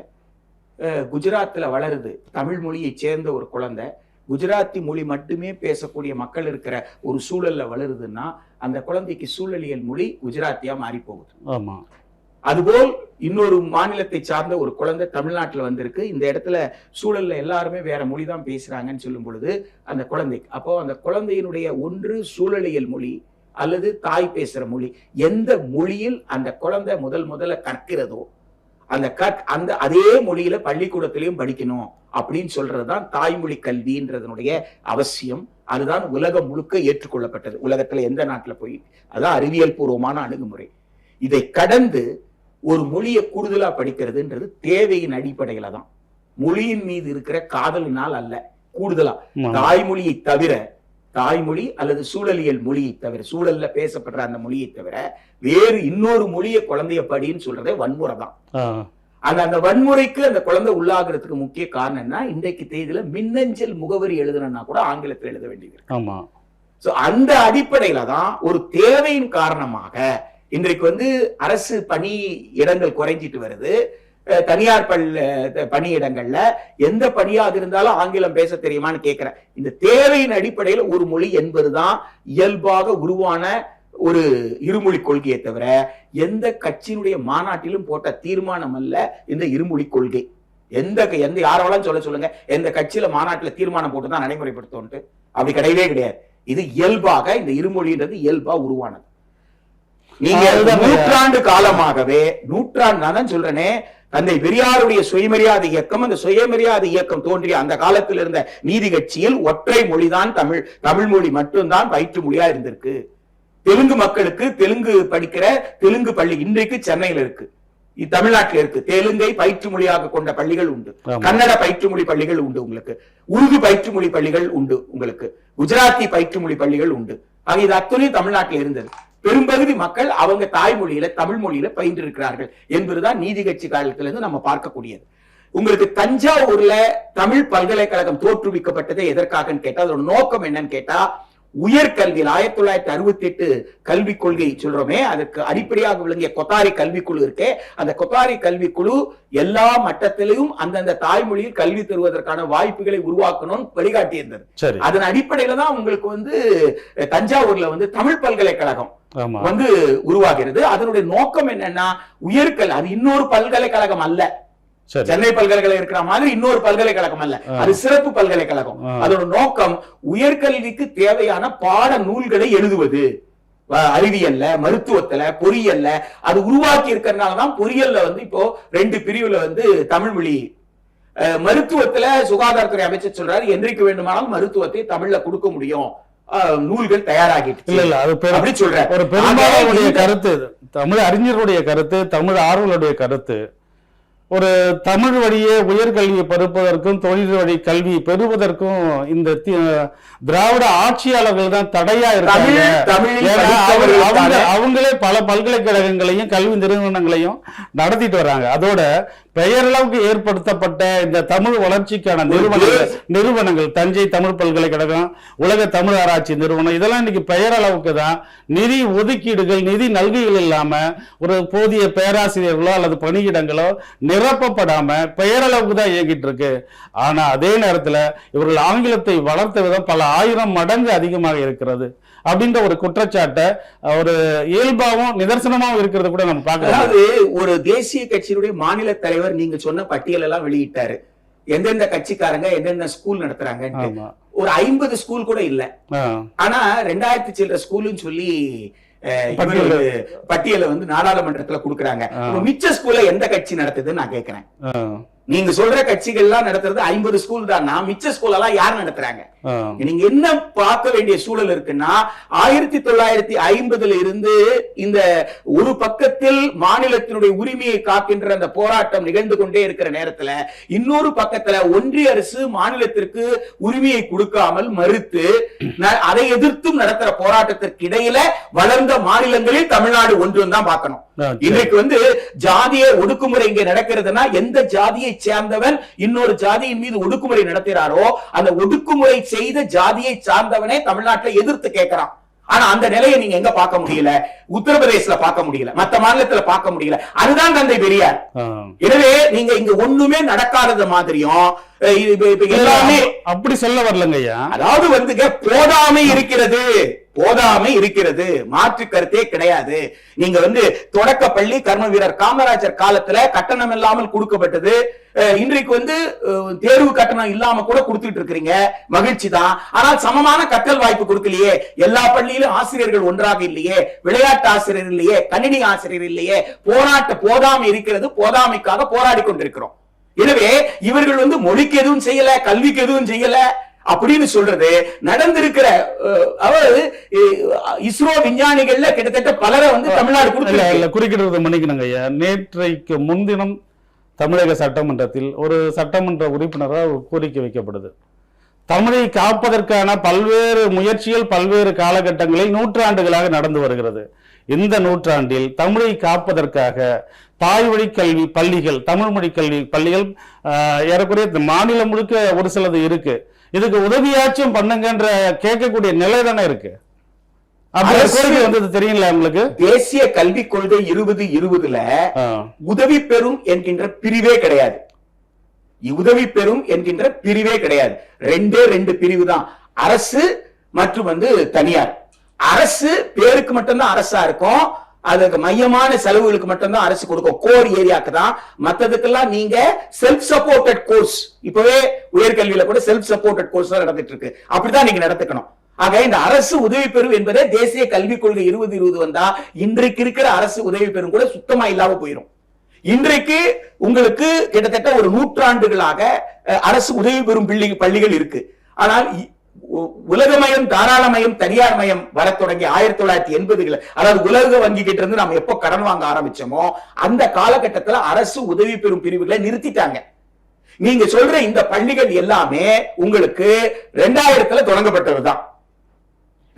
குஜராத்தில் வளருது, தமிழ் மொழியைச் சேர்ந்த ஒரு குழந்தை குஜராத்தி மொழி மட்டுமே பேசக்கூடிய மக்கள் இருக்கிற ஒரு சூழல்ல வளருதுன்னா அந்த குழந்தைக்கு சூழலியல் மொழி குஜராத்தியா மாறி போகுது. ஆமா. அதுபோல் இன்னொரு மாநிலத்தை சார்ந்த ஒரு குழந்தை தமிழ்நாட்டில் வந்திருக்கு, இந்த இடத்துல சூழல்ல எல்லாருமே வேற மொழி தான் பேசுறாங்கன்னு சொல்லும் பொழுது அந்த குழந்தைக்கு அப்போ அந்த குழந்தையினுடைய ஒன்று சூழலியல் மொழி அல்லது தாய் பேசுற மொழி, எந்த மொழியில் அந்த குழந்தை முதல்ல கற்கிறதோ அந்த அதே மொழியில பள்ளிக்கூடத்திலையும் படிக்கணும் அப்படின்னு சொல்றதுதான் தாய்மொழி கல்வின்றதனுடைய அவசியம். அதுதான் உலகம் முழுக்க ஏற்றுக்கொள்ளப்பட்டது. உலகத்துல எந்த நாட்டுல போய் அதான் அறிவியல் பூர்வமான அணுகுமுறை. இதை கடந்து ஒரு மொழியை கூடுதலா படிக்கிறதுன்றது தேவையின் அடிப்படையில தான், மொழியின் மீது இருக்கிற காதலினால் அல்ல. கூடுதலா தாய்மொழியை தவிர, தாய்மொழி அல்லது சூழலியல் மொழியை தவிர, சூழல்ல பேசப்படுற அந்த மொழியை தவிர வேறு இன்னொரு மொழியை குழந்தைய படின்னு சொல்றதே வன்முறை தான். அந்த வன்முறைக்கு அந்த குழந்தை உள்ளாகிறதுக்கு முக்கிய காரணம் என்ன? இன்றைக்கு தேதியில மின்னஞ்சல் முகவரி எழுதணும்னா கூட ஆங்கிலத்தில் எழுத வேண்டியது. அந்த அடிப்படையில தான் ஒரு தேவையின் காரணமாக இன்றைக்கு அரசு பணி இடங்கள் குறைஞ்சிட்டு வருது. தனியார் பணியிடங்கள்ல எந்த பணியாக இருந்தாலும் ஆங்கிலம் பேச தெரியுமான்னு கேட்கிறேன். இந்த தேவையின் அடிப்படையில் ஒரு மொழி என்பதுதான் இயல்பாக உருவான ஒரு இருமொழி கொள்கையை தவிர எந்த கட்சியினுடைய மாநாட்டிலும் போட்ட தீர்மானம் அல்ல இந்த இருமொழி கொள்கை. எந்த யாராலும் சொல்லுங்க எந்த கட்சியில மாநாட்டுல தீர்மானம் போட்டு தான் நடைமுறைப்படுத்தோன்ட்டு, அப்படி கிடையவே கிடையாது. இது இயல்பாக இந்த இருமொழின்றது இயல்பா உருவானது. நீங்க நூற்றாண்டு காலமாகவே நான் சொல்றேனே, தந்தை பெரியாருடைய சுயமரியாதை இயக்கம், அந்த சுயமரியாதை இயக்கம் தோன்றிய அந்த காலத்தில் இருந்த நீதி கட்சியில் ஒற்றை மொழிதான் தமிழ் மொழி மட்டும்தான் பயிற்று மொழியா இருந்திருக்கு. தெலுங்கு மக்களுக்கு தெலுங்கு படிக்கிற தெலுங்கு பள்ளி இன்றைக்கு சென்னையில இருக்கு, தமிழ்நாட்டில் இருக்கு. தெலுங்கை பயிற்று மொழியாக கொண்ட பள்ளிகள் உண்டு, கன்னட பயிற்று மொழி பள்ளிகள் உண்டு, உங்களுக்கு உருது பயிற்று மொழி பள்ளிகள் உண்டு, உங்களுக்கு குஜராத்தி பயிற்று மொழி பள்ளிகள் உண்டு. ஆக இது அத்தனையும் தமிழ்நாட்டில் இருந்தது. பெரும்பகுதி மக்கள் அவங்க தாய்மொழியில தமிழ் மொழியில பயின்றிருக்கிறார்கள் என்பதுதான் நீதி கட்சி காலத்திலிருந்து நம்ம பார்க்கக்கூடியது. உங்களுக்கு தஞ்சாவூர்ல தமிழ் பல்கலைக்கழகம் தோற்றுவிக்கப்பட்டது எதற்காக கேட்டா, அதோட நோக்கம் என்னன்னு கேட்டா, உயர்கல்வியில் 1968 கல்விக் கொள்கை சொல்றோமே, அதுக்கு அடிப்படையாக விளங்கிய கொத்தாரி கல்விக்குழு இருக்கே, அந்த கொத்தாரி கல்விக்குழு எல்லா மட்டத்திலும் அந்தந்த தாய்மொழியில் கல்வி தருவதற்கான வாய்ப்புகளை உருவாக்கணும் வழிகாட்டியிருந்தது. அதன் அடிப்படையில தான் உங்களுக்கு தஞ்சாவூர்ல தமிழ் பல்கலைக்கழகம் உருவாகிறது. அதனுடைய நோக்கம் என்னன்னா உயர்கல்வி, அது இன்னொரு பல்கலைக்கழகம் அல்ல, சென்னை பல்கலைக்கழகம் இருக்கிற மாதிரி இன்னொரு பல்கலைக்கழகம் அல்ல, அது சிறப்பு பல்கலைக்கழகம். அதோட நோக்கம் உயர்கல்விக்கு தேவையான பாட நூல்களை எழுதுவது. அறிவியல்ல, மருத்துவத்துல, பொறியியல்ல அது உருவாக்கி இருக்கிறதுனாலதான் பொறியியல்ல இப்போ 2 பிரிவுல தமிழ் மொழி. மருத்துவத்துல சுகாதாரத்துறை அமைச்சர் சொல்றாரு, என்றைக்கு வேண்டுமானாலும் மருத்துவத்தை தமிழ்ல கொடுக்க முடியும், நூல்கள் தயாராகிட்டு. இல்ல அது அப்படி சொல்ற ஒரு பெரும்பாலான கருத்து, தமிழ் அறிஞர்களுடைய கருத்து, தமிழ் ஆர்வலருடைய கருத்து, ஒரு தமிழ் வழியே உயர்கல்வியை பெறுவதற்கும் தொழில் வழி கல்வி பெறுவதற்கும் இந்த திராவிட ஆட்சியாளர்கள் தான் தடையா இருக்காங்க. அவங்களே பல பல்கலைக்கழகங்களையும் கல்வி நிறுவனங்களையும் நடத்திட்டு வர்றாங்க. அதோட பெயரளவுக்கு ஏற்படுத்தப்பட்ட இந்த தமிழ் வளர்ச்சிக்கான நிறுவனங்கள் தஞ்சை தமிழ் பல்கலைக்கழகம், உலக தமிழ் ஆராய்ச்சி நிறுவனம், இதெல்லாம் இன்னைக்கு பெயரளவுக்கு தான். நிதி ஒதுக்கீடுகள், நிதி நல்கைகள் இல்லாம ஒரு போதிய பேராசிரியர்களோ அல்லது பணியிடங்களோ நிரப்பப்படாம பெயரளவுக்கு தான் இயங்கிட்டு இருக்கு. ஆனா அதே நேரத்துல இவர்கள் ஆங்கிலத்தை வளர்த்த விதம் பல 1000 மடங்கு அதிகமாக இருக்கிறது அப்படின்ற ஒரு குற்றச்சாட்டை ஒரு இயல்பாவும் நிதர்சனமாவும் இருக்கிறது கூட நம்ம பார்க்கலாம். அதாவது ஒரு தேசிய கட்சியினுடைய மாநில தலைவர் நீங்க சொன்ன பட்டியல் எல்லாம் வெளியிட்டாரு, எந்தெந்த கட்சிக்காரங்க எந்தெந்த ஸ்கூல் நடத்துறாங்க. ஒரு 50 ஸ்கூல் கூட இல்ல, ஆனா 2000 சில்லற ஸ்கூல்னு சொல்லி பட்டியலை நாடாளுமன்றத்துல கொடுக்கறாங்க. மிச்ச ஸ்கூல்ல எந்த கட்சி நடத்துதுன்னு நான் கேட்கிறேன். நீங்க சொல்ற கட்சிகள்லாம் நடத்துறது 50 ஸ்கூல் தான். நான் மிச்ச ஸ்கூல் எல்லாம் யார் நடத்துறாங்க? நீங்க என்ன பார்க்க வேண்டிய சூழல் இருக்குன்னா 1950 இருந்து இந்த ஒரு பக்கத்தில் மாநிலத்தினுடைய உரிமையை காக்கின்ற அந்த போராட்டம் நிகழ்ந்து கொண்டே இருக்கிற நேரத்துல இன்னொரு பக்கத்துல ஒன்றிய அரசு மாநிலத்திற்கு உரிமையை கொடுக்காமல் மறுத்து அதை எதிர்த்தும் நடத்துற போராட்டத்திற்கு இடையில வளர்ந்த மாநிலங்களில் தமிழ்நாடு ஒன்றும் தான் பார்க்கணும். இன்றைக்கு ஜாதிய ஒடுக்குமுறை இங்க நடக்கிறதுனா எந்த ஜாதியை சேர்ந்தவன் இன்னொரு ஜாதியின் மீது ஒடுக்குமுறை நடத்துகிறாரோ அந்த ஒடுக்குமுறை செய்த ஜாதியை சார்ந்தவனே தமிழ்நாட்டில் எதிர்த்து கேட்கிறான். ஆனா அந்த நிலையை நீங்க எங்க பார்க்க முடியல? உத்தரப்பிரதேசல பார்க்க முடியல, மத்த மாநிலத்துல பார்க்க முடியல. அதுதான் தந்தை பெரியார். எனவே நீங்க இங்க ஒண்ணுமே நடக்காதது மாதிரியும் எல்லாமே அப்படி சொல்ல வரலங்க ஐயா. அதாவது போதாமை இருக்கிறது, போதாமை இருக்கிறது, மாற்று கருத்தே கிடையாது. நீங்க தொடக்க பள்ளி கர்ம வீரர் காமராஜர் காலத்துல கட்டணம் இல்லாமல் கொடுக்கப்பட்டது. இன்றைக்கு தேர்வு கட்டணம் இல்லாம கூட கொடுத்துட்டு இருக்கிறீங்க, மகிழ்ச்சி தான். ஆனால் சமமான கற்றல் வாய்ப்பு கொடுக்கலையே. எல்லா பள்ளியிலும் ஆசிரியர்கள் ஒன்றாக இல்லையே, விளையாட்டு ஆசிரியர் இல்லையே, கணினி ஆசிரியர் இல்லையே. போதாமை இருக்கிறது, போதாமைக்காக போராடி கொண்டிருக்கிறோம். எனவே இவர்கள் மொழிக்கு எதுவும் செய்யல, கல்விக்கு எதுவும் செய்யல அப்படின்னு சொல்றது நடந்திருக்கிற இஸ்ரோ விஞ்ஞானிகள்ல கிட்டத்தட்ட பலரை தமிழ்நாடு குறிக்கிறது மன்னிக்கணுங்க ஐயா. நேற்றைக்கு முன்தினம் தமிழக சட்டமன்றத்தில் ஒரு சட்டமன்ற உறுப்பினராக கோரிக்கை வைக்கப்படுது. தமிழை காப்பதற்கான பல்வேறு முயற்சிகள் பல்வேறு காலகட்டங்களில் நூற்றாண்டுகளாக நடந்து வருகிறது. இந்த நூற்றாண்டில் தமிழை காப்பதற்காக தாய்வழி கல்வி பள்ளிகள், தமிழ் மொழி கல்வி பள்ளிகள் ஏறக்குறைய மாநிலம் முழுக்க ஒரு சிலது இருக்கு. இதுக்கு உதவியாச்சும் பண்ணுங்கன்ற கேட்கக்கூடிய நிலை தானே இருக்கு. தெரியல உங்களுக்கு? தேசிய கல்விக் கொள்கை 2020 உதவி பெறும் என்கின்ற பிரிவே கிடையாது. உதவி பெறும் என்கின்ற பிரிவே கிடையாது. ரெண்டு பிரிவு தான், அரசு மற்றும் தனியார். அரசு பேருக்கு மட்டும்தான் அரசா இருக்கும், அதுக்கு மையமான செலவுகளுக்கு மட்டும்தான் அரசு கொடுக்கும், கோர் ஏரியாக்கு தான். மற்றதுக்கெல்லாம் நீங்க செல்ஃப் சப்போர்ட்டட் கோர்ஸ், இப்பவே உயர்கல்வியில கூட செல்ஃப் சப்போர்ட்டட் கோர்ஸ் தான் நடந்துட்டு இருக்கு. அப்படிதான் நீங்க நடத்துக்கணும். ஆக இந்த அரசு உதவி பெறும் என்பதே தேசிய கல்விக் கொள்கை 2020 வந்தா இன்றைக்கு இருக்கிற அரசு உதவி பெறும் கூட சுத்தமா இல்லாம போயிடும். இன்றைக்கு உங்களுக்கு கிட்டத்தட்ட ஒரு நூற்றாண்டுகளாக அரசு உதவி பெறும் பள்ளிகள் இருக்கு. ஆனால் உலகமயம், தாராளமயம், தனியார் மயம் வர தொடங்கி 1980 அதாவது உலக வங்கி கிட்ட இருந்து நாம எப்போ கடன் வாங்க ஆரம்பிச்சோமோ அந்த காலகட்டத்தில் அரசு உதவி பெறும் பிரிவுகளை நிறுத்திட்டாங்க. நீங்க சொல்ற இந்த பள்ளிகள் எல்லாமே உங்களுக்கு 2000 தொடங்கப்பட்டதுதான்.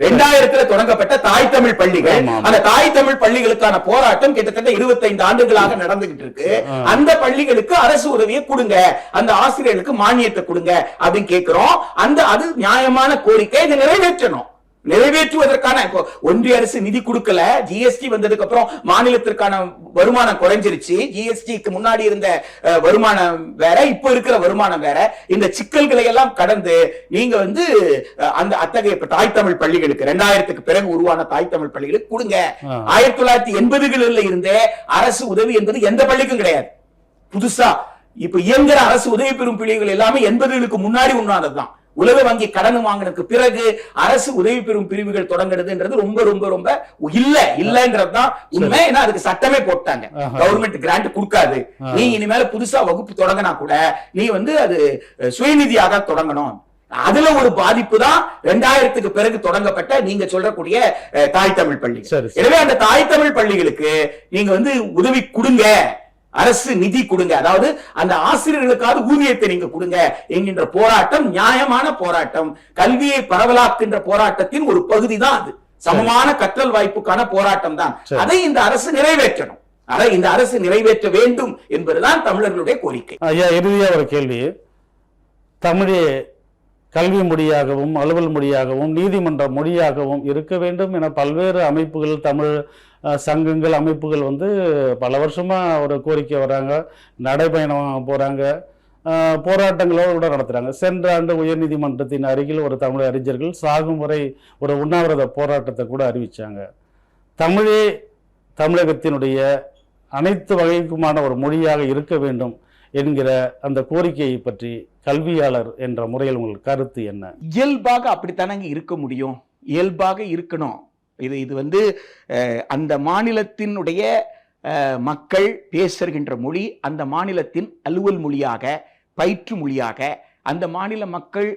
2000 தொடங்கப்பட்ட தாய் தமிழ் பள்ளிகள். அந்த தாய் தமிழ் பள்ளிகளுக்கான போராட்டம் கிட்டத்தட்ட 25 ஆண்டுகளாக நடந்துகிட்டு இருக்கு. அந்த பள்ளிகளுக்கு அரசு உதவியை கொடுங்க, அந்த ஆசிரியர்களுக்கு மானியத்தை கொடுங்க அப்படின்னு கேட்கிறோம். அது நியாயமான கோரிக்கை, இதை நிறைவேற்றணும். நிறைவேற்றுவதற்கான ஒன்றிய அரசு நிதி கொடுக்கல. ஜிஎஸ்டி வந்ததுக்கு அப்புறம் மாநிலத்திற்கான வருமானம் குறைஞ்சிருச்சு. ஜிஎஸ்டிக்கு முன்னாடி இருந்த வருமானம் வேற, இப்ப இருக்கிற வருமானம் வேற. இந்த சிக்கல்களை எல்லாம் கடந்து நீங்க அந்த அத்தகைய தாய் தமிழ் பள்ளிகளுக்கு 2000 பிறகு உருவான தாய் தமிழ் பள்ளிகளுக்கு கொடுங்க. 1980 இருந்தே அரசு உதவி என்பது எந்த பள்ளிக்கும் கிடையாது. புதுசா இப்ப இயங்குற அரசு உதவி பெறும் பள்ளிகள் எல்லாமே 80 முன்னாடி உண்டானதுதான். உலக வங்கி கடன் வாங்கினதுக்கு பிறகு அரசு உதவி பெறும் பிரிவுகள் தொடங்குறதுன்றது ரொம்ப ரொம்ப ரொம்ப இல்லன்றதுதான் உண்மை. ஏன்னா அதுக்கு சட்டமே போட்டாங்க, கவர்மெண்ட் கிராண்ட் கொடுக்காது. நீ இனிமேல புதுசா வகுப்பு தொடங்கினா கூட நீ அது சுயநிதியாக தொடங்கணும். அதுல ஒரு பாதிப்பு தான் 2000 பிறகு தொடங்கப்பட்ட நீங்க சொல்லக்கூடிய தாய் தமிழ் பள்ளி. எனவே அந்த தாய் தமிழ் பள்ளிகளுக்கு நீங்க உதவி கொடுங்க, அரசு நிதி கொடுங்க, அதாவது அந்த ஆசிரியர்களுக்காவது ஊதியத்தை நீங்க கொடுங்க என்கின்ற போராட்டம் நியாயமான போராட்டம். கல்வியை பரவலாக்குகின்ற போராட்டத்தின் ஒரு பகுதி தான் அது. சமமான கற்றல் வாய்ப்புக்கான போராட்டம் தான். அதை இந்த அரசு நிறைவேற்றணும். அதை இந்த அரசு நிறைவேற்ற வேண்டும் என்பதுதான் தமிழர்களுடைய கோரிக்கை. ஐயா, இறுதியா ஒரு கேள்வி. தமிழே கல்வி மொழியாகவும் அலுவல் மொழியாகவும் நீதிமன்ற மொழியாகவும் இருக்க வேண்டும் என பல்வேறு அமைப்புகள், தமிழ் சங்கங்கள், அமைப்புகள் பல வருஷமா ஒரு கோரிக்கை வராங்க, நடைபயணம் போறாங்க, போராட்டங்களோடு கூட நடத்துறாங்க. சென்ற ஆண்டு உயர்நீதிமன்றத்தின் அருகில் ஒரு தமிழ் அறிஞர்கள் சாகும் வரை ஒரு உண்ணாவிரத போராட்டத்தை கூட அறிவிச்சாங்க. தமிழே தமிழகத்தினுடைய அனைத்து வகைக்குமான ஒரு மொழியாக இருக்க வேண்டும் என்கிற அந்த கோரிக்கையை பற்றி கல்வியாளர் என்ற முறையில் உங்கள் கருத்து என்ன? இயல்பாக அப்படித்தானங்க இருக்க முடியும், இயல்பாக இருக்கணும். இது அந்த மாநிலத்தினுடைய மக்கள் பேசுகின்ற மொழி அந்த மாநிலத்தின் அலுவல் மொழியாக, பயிற்று மொழியாக, அந்த மாநில மக்கள்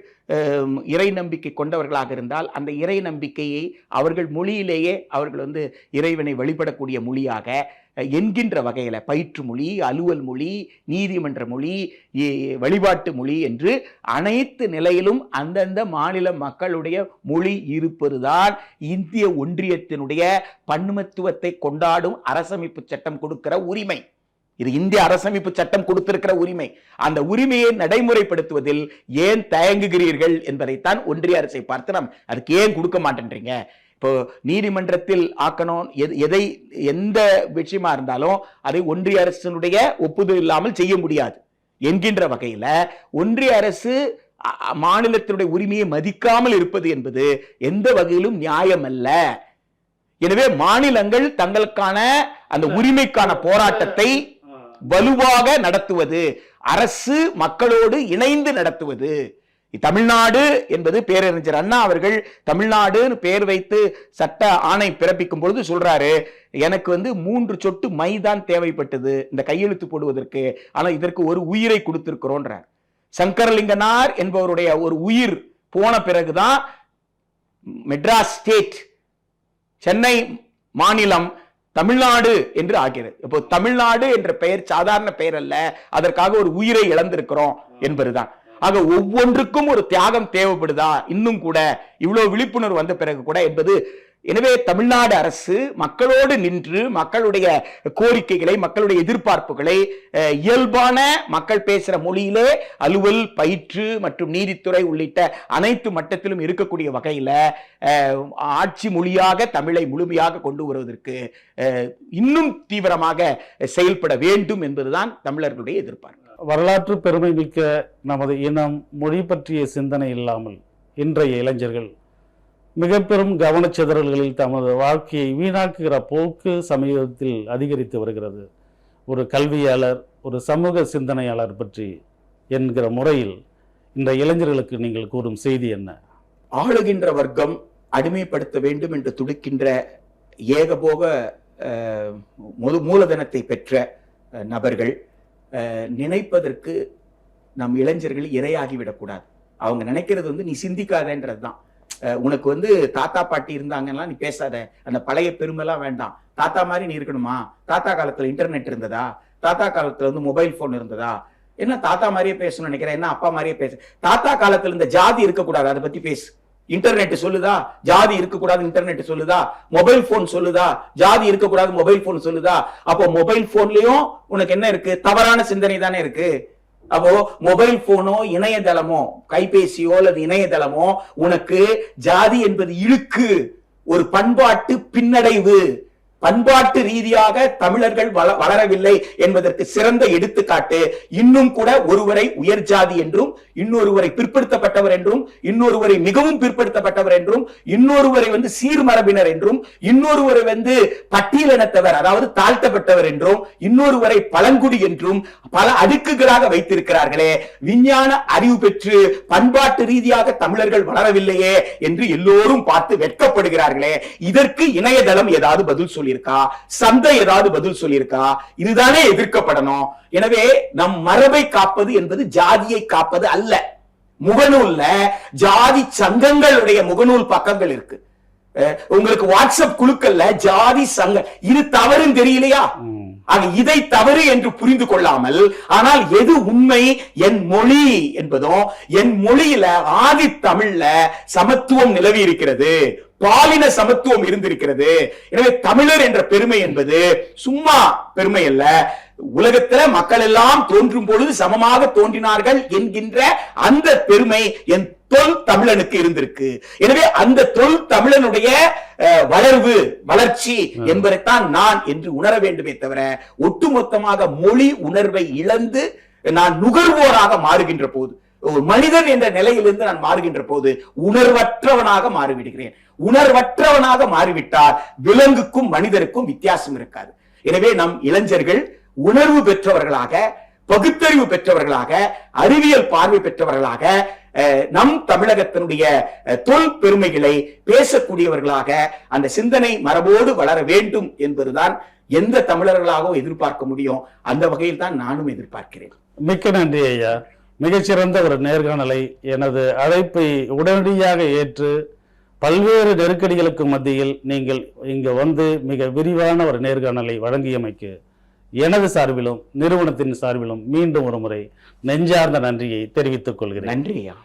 இறை நம்பிக்கை கொண்டவர்களாக இருந்தால் அந்த இறை நம்பிக்கையை அவர்கள் மொழியிலேயே அவர்கள் இறைவனை வழிபடக்கூடிய மொழியாக என்கின்ற வகையில் பயிற்று மொழி, அலுவல் மொழி, நீதிமன்ற மொழி, வழிபாட்டு மொழி என்று அனைத்து நிலையிலும் அந்தந்த மாநில மக்களுடைய மொழி இருப்பதுதான் இந்திய ஒன்றியத்தினுடைய பன்முகத்துவத்தை கொண்டாடும் அரசமைப்பு சட்டம் கொடுக்கிற உரிமை. இது இந்திய அரசமைப்பு சட்டம் கொடுத்திருக்கிற உரிமை. அந்த உரிமையை நடைமுறைப்படுத்துவதில் ஏன் தயங்குகிறீர்கள் என்பதைத்தான் ஒன்றிய அரசை பார்த்து நாம் அதுக்கு ஏன் கொடுக்க மாட்டேன்றீங்க. இப்போ நீதிமன்றத்தில் ஆக்கணும், எந்த விஷயமா இருந்தாலும் அதை ஒன்றிய அரசினுடைய ஒப்புதல் இல்லாமல் செய்ய முடியாது என்கின்ற வகையில ஒன்றிய அரசு மாநிலத்தினுடைய உரிமையை மதிக்காமல் இருப்பது என்பது எந்த வகையிலும் நியாயம் அல்ல. எனவே மாநிலங்கள் தங்களுக்கான அந்த உரிமைக்கான போராட்டத்தை வலுவாக நடத்துவது, அரசு மக்களோடு இணைந்து நடத்துவது. தமிழ்நாடு என்பது பேரறிஞர் அண்ணா அவர்கள் தமிழ்நாடு பெயர் வைத்து சட்ட ஆணை பிறப்பிக்கும் பொழுது சொல்றாரு, எனக்கு 3 சொட்டு மைதான் தேவைப்பட்டது இந்த கையெழுத்து போடுவதற்கு, ஆனா இதற்கு ஒரு உயிரை கொடுத்திருக்கிறோன்றார். சங்கரலிங்கனார் என்பவருடைய ஒரு உயிர் போன பிறகுதான் மெட்ராஸ் ஸ்டேட், சென்னை மாநிலம் தமிழ்நாடு என்று ஆகிறது. இப்போ தமிழ்நாடு என்ற பெயர் சாதாரண பெயர் அல்ல, அதற்காக ஒரு உயிரை இழந்திருக்கிறோம் என்பதுதான். ஆக ஒவ்வொன்றுக்கும் ஒரு தியாகம் தேவைப்படுதா இன்னும் கூட இவ்வளவு விழிப்புணர்வு வந்த பிறகு கூட என்பது. எனவே தமிழ்நாடு அரசு மக்களோடு நின்று மக்களுடைய கோரிக்கைகளை, மக்களுடைய எதிர்பார்ப்புகளை இயல்பான மக்கள் பேசுற மொழியிலே அலுவல், பயிற்று மற்றும் நீதித்துறை உள்ளிட்ட அனைத்து மட்டத்திலும் இருக்கக்கூடிய வகையில ஆட்சி மொழியாக தமிழை முழுமையாக கொண்டு வருவதற்கு இன்னும் தீவிரமாக செயல்பட வேண்டும் என்பதுதான் தமிழர்களுடைய எதிர்பார்ப்பு. வரலாற்று பெருமை மிக்க நமது இனம், மொழி பற்றிய சிந்தனை இல்லாமல் இன்றைய இளைஞர்கள் மிக பெரும் கவனச்சிதறல்களில் தமது வாழ்க்கையை வீணாக்குகிற போக்கு சமீபத்தில் அதிகரித்து வருகிறது. ஒரு கல்வியாளர், ஒரு சமூக சிந்தனையாளர் பற்றி என்கிற முறையில் இந்த இளைஞர்களுக்கு நீங்கள் கூறும் செய்தி என்ன? ஆளுகின்ற வர்க்கம் அடிமைப்படுத்த வேண்டும் என்று துடிக்கின்ற ஏகபோக மூலதனத்தை பெற்ற நபர்கள் நினைப்பதற்கு நம் இளைஞர்கள் இரையாகிவிடக்கூடாது. அவங்க நினைக்கிறது நீ சிந்திக்காதன்றதுதான். உனக்கு தாத்தா பாட்டி இருந்தாங்கன்னா நீ பேசாத, அந்த பழைய பெருமைலாம் வேண்டாம். தாத்தா மாதிரி நீ இருக்கணுமா? தாத்தா காலத்துல இன்டர்நெட் இருந்ததா? தாத்தா காலத்துல மொபைல் போன் இருந்ததா? என்ன தாத்தா மாதிரியே பேசணும்னு நினைக்கிறேன், என்ன அப்பா மாதிரியே பேச. தாத்தா காலத்துல இந்த ஜாதி இருக்கக்கூடாது, அதை பத்தி பேசு. இன்டர்நெட் சொல்லுதா ஜாதி இருக்கக்கூடாது? இன்டர்நெட் சொல்லுதா? மொபைல் போன் சொல்லுதா ஜாதி இருக்கக்கூடாது? மொபைல் போன் சொல்லுதா? அப்போ மொபைல் போன்லயும் உனக்கு என்ன இருக்கு? தவறான சிந்தனை தானே இருக்கு. அப்போ மொபைல் போனோ இணையதளமோ கைபேசியோ அல்லது இணையதளமோ உனக்கு ஜாதி என்பது இழுக்கு, ஒரு பண்பாட்டு பின்னடைவு. பண்பாட்டு ரீதியாக தமிழர்கள் வளரவில்லை என்பதற்கு சிறந்த எடுத்துக்காட்டு. இன்னும் கூட ஒருவரை உயர் ஜாதி என்றும், இன்னொருவரை பிற்படுத்தப்பட்டவர் என்றும், இன்னொருவரை மிகவும் பிற்படுத்தப்பட்டவர் என்றும், இன்னொருவரை சீர்மரபினர் என்றும், இன்னொருவரை பட்டியலினத்தவர் அதாவது தாழ்த்தப்பட்டவர் என்றும், இன்னொருவரை பழங்குடி என்றும் பல அடுக்குகளாக வைத்திருக்கிறார்களே. விஞ்ஞான அறிவு பெற்று பண்பாட்டு ரீதியாக தமிழர்கள் வளரவில்லையே என்று எல்லோரும் பார்த்து வெட்கப்படுகிறார்களே. இதற்கு இணையதளம் ஏதாவது பதில் சொல்லி இருக்கா? சந்தை ஏதாவது பதில் சொல்லியிருக்கா? இதுதானே எதிர்க்கப்படணும். எனவே நம் மரபை காப்பது என்பது ஜாதியை காப்பது அல்ல. முகநூல்ல ஜாதி சங்கங்களுடைய முகநூல் பக்கங்கள் இருக்கு. உங்களுக்கு வாட்ஸ்அப் குழுக்கள்ல ஜாதி சங்கம், இது தவறுன்னு தெரியலையா? இதை தவறு என்று புரிந்து கொள்ளாமல், ஆனால் எது உண்மை? என் மொழி என்பதும், என் மொழியில ஆதி தமிழ்ல சமத்துவம் நிலவி இருக்கிறது, பாலின சமத்துவம் இருந்திருக்கிறது. எனவே தமிழர் என்ற பெருமை என்பது சும்மா பெருமை அல்ல. உலகத்துல மக்கள் எல்லாம் தோன்றும் பொழுது சமமாக தோன்றினார்கள் என்கின்ற அந்த பெருமை என் தொல் தமிழனுக்கு இருந்திருக்கு. எனவே அந்த தொல் தமிழனுடைய வளர்வு, வளர்ச்சி என்பதைத்தான் நான் என்று உணர வேண்டுமே தவிர, ஒட்டுமொத்தமாக மொழி உணர்வை இழந்து நான் நுகர்வோராக மாறுகின்ற போது, ஒரு மனிதன் என்ற நிலையிலிருந்து நான் மாறுகின்ற போது உணர்வற்றவனாக மாறிவிடுகிறேன். உணர்வற்றவனாக மாறிவிட்டால் விலங்குக்கும் மனிதருக்கும் வித்தியாசம் இருக்காது. எனவே நம் இளைஞர்கள் உணர்வு பெற்றவர்களாக, பகுத்தறிவு பெற்றவர்களாக, அறிவியல் பார்வை பெற்றவர்களாக, நம் தமிழகத்தினுடைய தொல் பெருமைகளை பேசக்கூடியவர்களாக அந்த சிந்தனை மரபோடு வளர வேண்டும் என்பதுதான் எந்த தமிழர்களாகவும் எதிர்பார்க்க முடியும். அந்த வகையில் தான் நானும் எதிர்பார்க்கிறேன். மிக்க நன்றி ஐயா. மிகச்சிறந்த ஒரு நேர்காணலை, எனது அழைப்பை உடனடியாக ஏற்று பல்வேறு நெருக்கடிகளுக்கு மத்தியில் நீங்கள் இங்கு வந்து மிக விரிவான ஒரு நேர்காணலை வழங்கியமைக்கு எனது சார்பிலும் நிறுவனத்தின் சார்பிலும் மீண்டும் ஒரு முறை நெஞ்சார்ந்த நன்றியை தெரிவித்துக் கொள்கிறேன். நன்றி ஐயா.